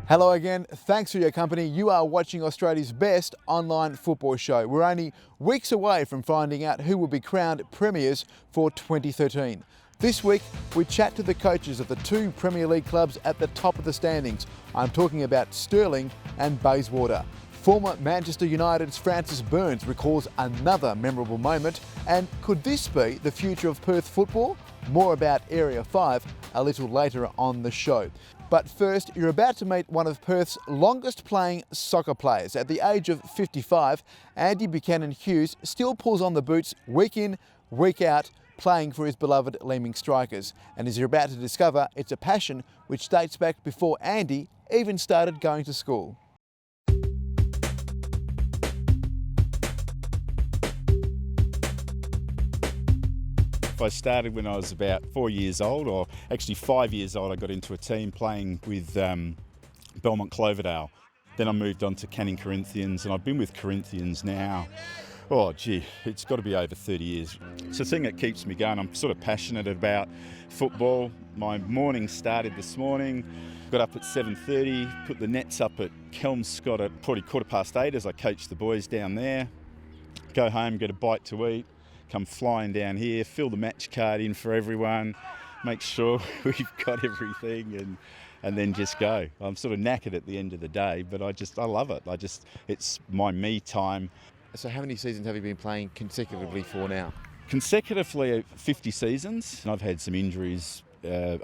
Hello again, thanks for your company. You are watching Australia's best online football show. We're only weeks away from finding out who will be crowned premiers for 2013. This week, we chat to the coaches of the two Premier League clubs at the top of the standings. I'm talking about Stirling and Bayswater. Former Manchester United's Francis Burns recalls another memorable moment. And could this be the future of Perth football? More about Area 5 a little later on the show. But first, you're about to meet one of Perth's longest playing soccer players. At the age of 55, Andy Buchanan-Hughes still pulls on the boots week in, week out, playing for his beloved Leeming Strikers. And as you're about to discover, it's a passion which dates back before Andy even started going to school. I started when I was about 4 years old, or actually 5 years old. I got into a team playing with Belmont Cloverdale. Then I moved on to Canning Corinthians, and I've been with Corinthians now, oh gee, it's got to be over 30 years. It's a thing that keeps me going. I'm sort of passionate about football. My morning started this morning, got up at 7:30, put the nets up at Kelmscott at probably 8:15 as I coach the boys down there, go home, get a bite to eat, come flying down here, fill the match card in for everyone, make sure we've got everything, and then just go. I'm sort of knackered at the end of the day, but I love it. It's my me time. So how many seasons have you been playing consecutively for now? Consecutively 50 seasons. I've had some injuries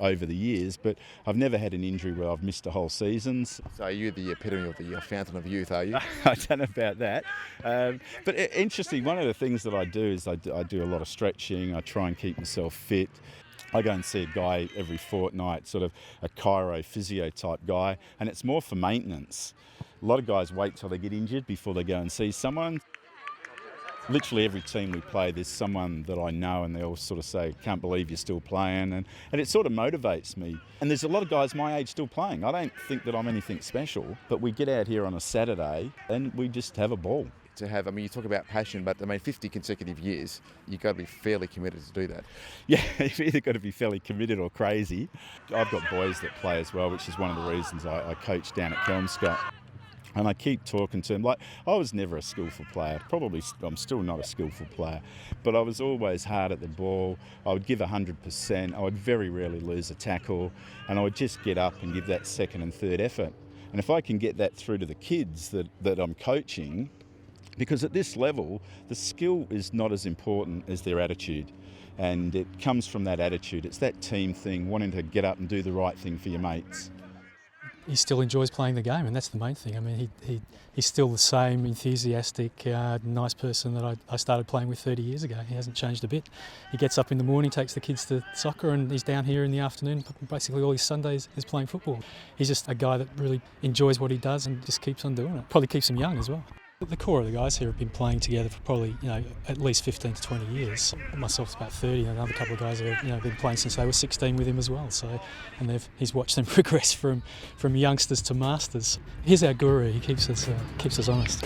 over the years, but I've never had an injury where I've missed a whole season. So you're the epitome of the fountain of youth, are you? I don't know about that. But interesting, one of the things that I do is I do a lot of stretching. I try and keep myself fit. I go and see a guy every fortnight, sort of a chiro physio type guy, and it's more for maintenance. A lot of guys wait till they get injured before they go and see someone. Literally every team we play, there's someone that I know and they all sort of say, can't believe you're still playing, and it sort of motivates me. And there's a lot of guys my age still playing. I don't think that I'm anything special, but we get out here on a Saturday and we just have a ball. You talk about passion, but 50 consecutive years, you've got to be fairly committed to do that. Yeah, you've either got to be fairly committed or crazy. I've got boys that play as well, which is one of the reasons I coach down at Kelmscott. And I keep talking to them. Like, I was never a skillful player. Probably I'm still not a skillful player. But I was always hard at the ball. I would give 100%. I would very rarely lose a tackle. And I would just get up and give that second and third effort. And if I can get that through to the kids that I'm coaching, because at this level, the skill is not as important as their attitude. And it comes from that attitude. It's that team thing, wanting to get up and do the right thing for your mates. He still enjoys playing the game, and that's the main thing. I mean, he's still the same enthusiastic, nice person that I started playing with 30 years ago. He hasn't changed a bit. He gets up in the morning, takes the kids to soccer, and he's down here in the afternoon. Basically all his Sundays is playing football. He's just a guy that really enjoys what he does and just keeps on doing it. Probably keeps him young as well. The core of the guys here have been playing together for probably, at least 15 to 20 years. Myself's about 30, and another couple of guys have, been playing since they were 16 with him as well. So, and he's watched them progress from youngsters to masters. He's our guru. He keeps us honest.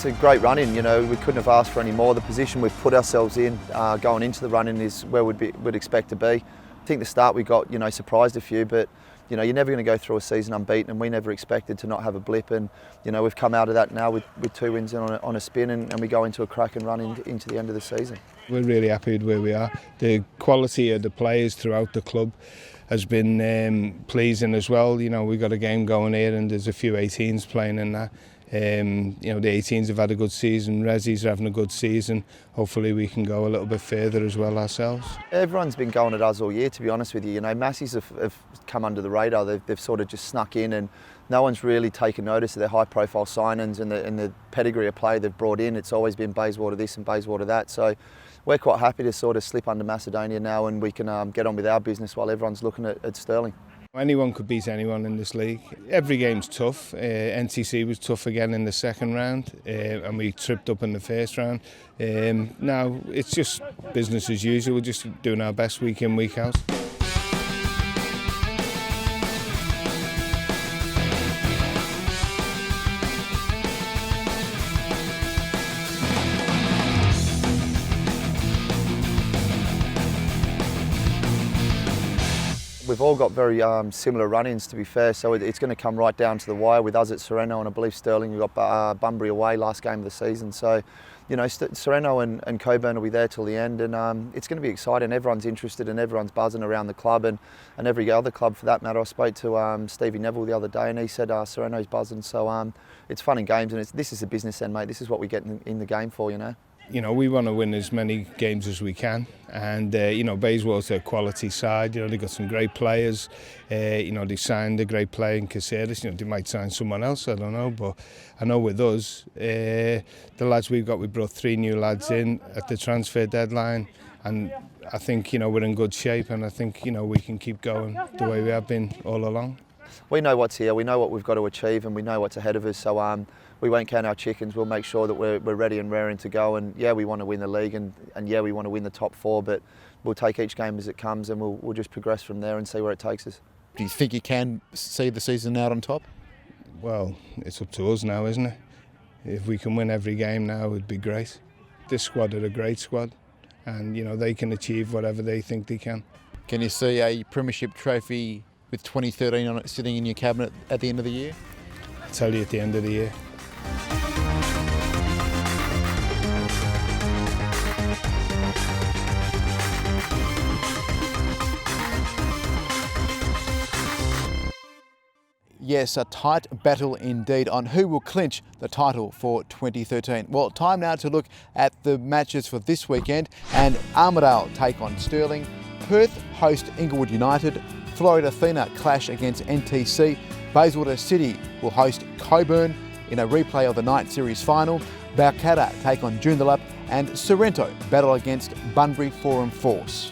It's a great run-in, we couldn't have asked for any more. The position we've put ourselves in going into the run-in is where we'd expect to be. I think the start we got, surprised a few, but you know, you're never going to go through a season unbeaten, and we never expected to not have a blip. And you know, we've come out of that now with 2 wins on a spin, and we go into a cracking run into the end of the season. We're really happy with where we are. The quality of the players throughout the club has been pleasing as well. You know, we've got a game going here, and there's a few 18s playing in that. You know, the 18s have had a good season, Resi's are having a good season. Hopefully we can go a little bit further as well ourselves. Everyone's been going at us all year, to be honest with you. You know, Massies have come under the radar. They've sort of just snuck in, and no one's really taken notice of their high-profile signings and the pedigree of play they've brought in. It's always been Bayswater this and Bayswater that. So we're quite happy to sort of slip under Macedonia now, and we can get on with our business while everyone's looking at Stirling. Anyone could beat anyone in this league. Every game's tough. NTC was tough again in the second round, and we tripped up in the first round. Now it's just business as usual. We're just doing our best week in, week out. We've all got very similar run-ins, to be fair, so it's going to come right down to the wire with us at Sereno, and I believe Stirling. We've got Bunbury away last game of the season, so you know, Sereno and Coburn will be there till the end, and it's going to be exciting. Everyone's interested and everyone's buzzing around the club, and every other club for that matter. I spoke to Stevie Neville the other day, and he said Sereno's buzzing, so it's fun and games, and this is the business end, mate. This is what we get in the game for, you know. You know, we want to win as many games as we can, and you know, Bayswater's a quality side. You know, they've got some great players. You know, they signed a great player in Caceres. You know, they might sign someone else, I don't know, but I know with us, the lads we brought 3 new lads in at the transfer deadline, and I think, you know, we're in good shape, and I think, you know, we can keep going the way we have been all along. We know what's here, we know what we've got to achieve, and we know what's ahead of us, so we won't count our chickens. We'll make sure that we're ready and raring to go, and yeah, we want to win the league, and yeah, we want to win the top 4, but we'll take each game as it comes, and we'll just progress from there and see where it takes us. Do you think you can see the season out on top? Well, it's up to us now, isn't it? If we can win every game now, it'd be great. This squad are a great squad, and you know, they can achieve whatever they think they can. Can you see a premiership trophy with 2013 on it sitting in your cabinet at the end of the year? I'll tell you at the end of the year. Yes, a tight battle indeed on who will clinch the title for 2013. Well, time now to look at the matches for this weekend, and Armidale take on Stirling, Perth host Inglewood United, Florida Athena clash against NTC, Bayswater City will host Coburn in a replay of the night series final, Balcatta take on Joondalup, and Sorrento battle against Bunbury Forum Force.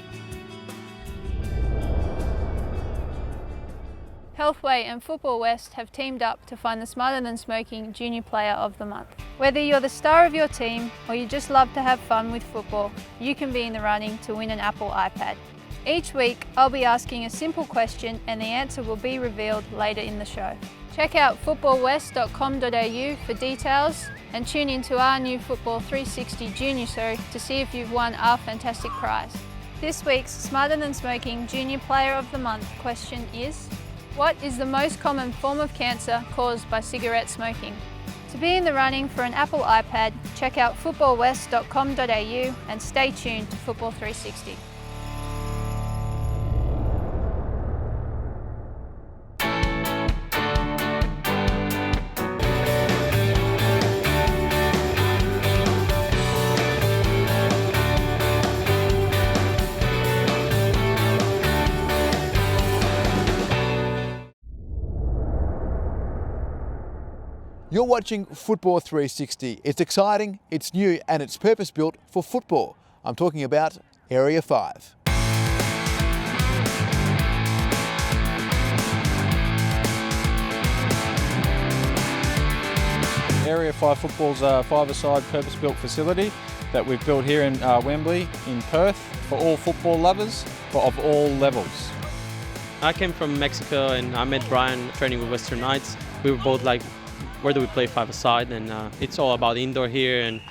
Healthway and Football West have teamed up to find the Smarter Than Smoking Junior Player of the Month. Whether you're the star of your team or you just love to have fun with football, you can be in the running to win an Apple iPad. Each week, I'll be asking a simple question and the answer will be revealed later in the show. Check out footballwest.com.au for details and tune into our new Football 360 Junior Show to see if you've won our fantastic prize. This week's Smarter Than Smoking Junior Player of the Month question is: what is the most common form of cancer caused by cigarette smoking? To be in the running for an Apple iPad, check out footballwest.com.au and stay tuned to Football 360. You're watching Football 360. It's exciting, it's new, and it's purpose-built for football. I'm talking about Area 5. Area 5 Football's a five-a-side purpose-built facility that we've built here in Wembley in Perth for all football lovers of all levels. I came from Mexico and I met Brian training with Western Knights. We were both like, where do we play five-a-side? And it's all about indoor here and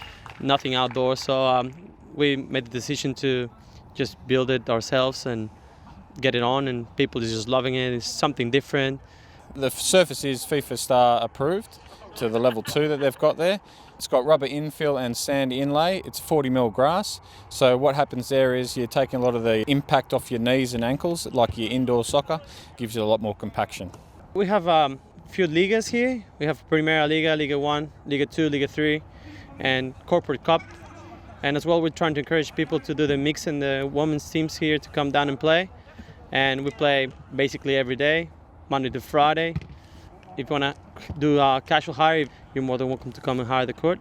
nothing outdoor. So we made the decision to just build it ourselves, and get it on, and people are just loving it. It's something different. The surface is FIFA Star approved to the level 2 that they've got there. It's got rubber infill and sand inlay. It's 40mm grass. So what happens there is you're taking a lot of the impact off your knees and ankles, like your indoor soccer. Gives you a lot more compaction. We have a few ligas here. We have Primera Liga, Liga 1, Liga 2, Liga 3, and Corporate Cup. And as well, we're trying to encourage people to do the mix and the women's teams here to come down and play. And we play basically every day, Monday to Friday. If you want to do a casual hire, you're more than welcome to come and hire the court.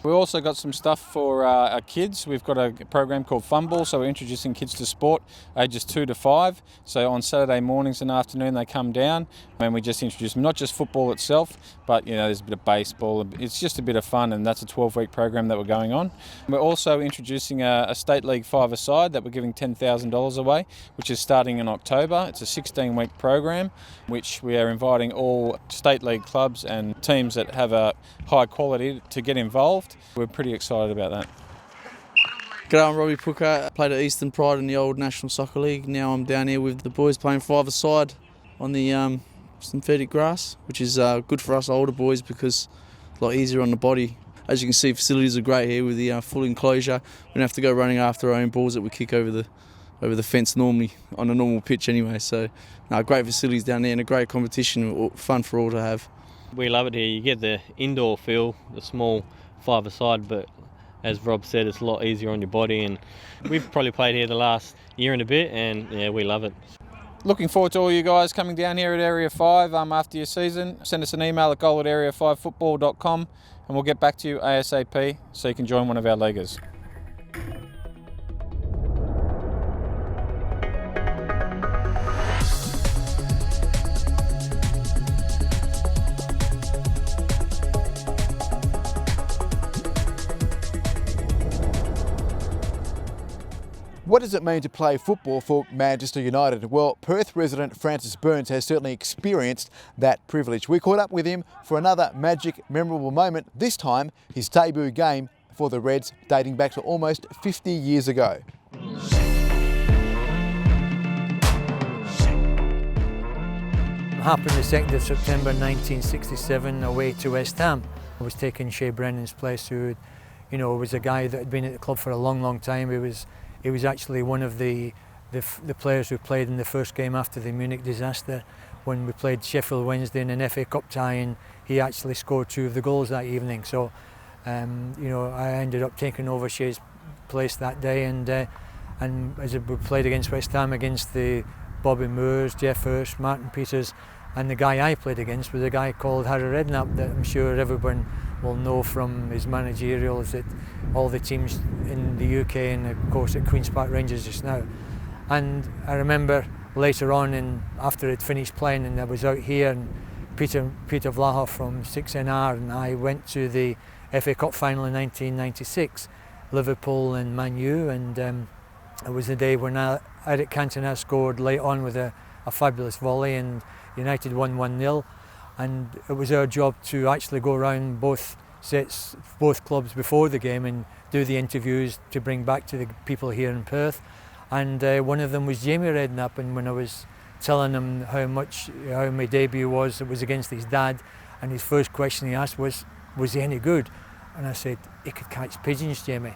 We've also got some stuff for our kids. We've got a program called Fun Ball, so we're introducing kids to sport ages 2 to 5. So on Saturday mornings and afternoon they come down and we just introduce them, not just football itself, but there's a bit of baseball. It's just a bit of fun, and that's a 12-week program that we're going on. We're also introducing a State League 5-a-side that we're giving $10,000 away, which is starting in October. It's a 16-week program, which we are inviting all State League clubs and teams that have a high quality to get involved. We're pretty excited about that. G'day, I'm Robbie Pooker. I played at Eastern Pride in the old National Soccer League. Now I'm down here with the boys playing 5-a-side on the synthetic grass, which is good for us older boys because it's a lot easier on the body. As you can see, facilities are great here with the full enclosure. We don't have to go running after our own balls that we kick over the fence normally on a normal pitch anyway. So, great facilities down there and a great competition, fun for all to have. We love it here. You get the indoor feel, the small 5-a-side, but as Rob said, it's a lot easier on your body, and we've probably played here the last year and a bit, and yeah, we love it. Looking forward to all you guys coming down here at Area 5 after your season. Send us an email at goal@area5football.com and we'll get back to you ASAP so you can join one of our leaguers. What does it mean to play football for Manchester United? Well, Perth resident Francis Burns has certainly experienced that privilege. We caught up with him for another magic, memorable moment, this time his debut game for the Reds, dating back to almost 50 years ago. Happened the 2nd of September 1967 away to West Ham. I was taking Shea Brennan's place, who was a guy that had been at the club for a long time. He was actually one of the players who played in the first game after the Munich disaster, when we played Sheffield Wednesday in an FA Cup tie, and he actually scored 2 of the goals that evening. So, I ended up taking over Shea's place that day, and as we played against West Ham, against the Bobby Moores, Jeff Hurst, Martin Peters, and the guy I played against was a guy called Harry Redknapp that I'm sure everyone will know from his managerials at all the teams in the UK and of course at Queen's Park Rangers just now. And I remember later on, and after I'd finished playing and I was out here, and Peter Vlahoff from 6NR and I went to the FA Cup final in 1996, Liverpool and Man U, and it was the day when Eric Cantona scored late on with a fabulous volley, and United won 1-0, and it was our job to actually go around both clubs before the game and do the interviews to bring back to the people here in Perth. And one of them was Jamie Redknapp, and when I was telling him how my debut was, it was against his dad, and his first question he asked was he any good? And I said, he could catch pigeons, Jamie.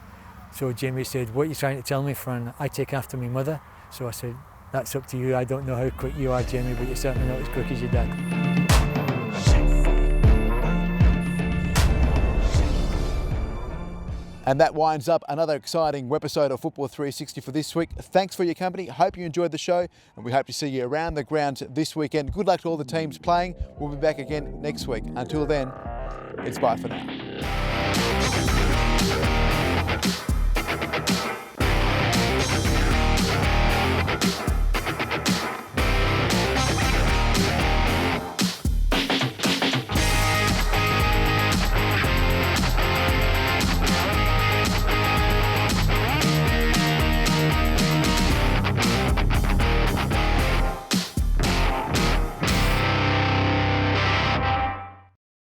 So Jamie said, what are you trying to tell me, Fran? I take after my mother. So I said, that's up to you. I don't know how quick you are, Jamie, but you're certainly not as quick as your dad. And that winds up another exciting Webisode of Football 360 for this week. Thanks for your company. Hope you enjoyed the show, and we hope to see you around the grounds this weekend. Good luck to all the teams playing. We'll be back again next week. Until then, it's bye for now.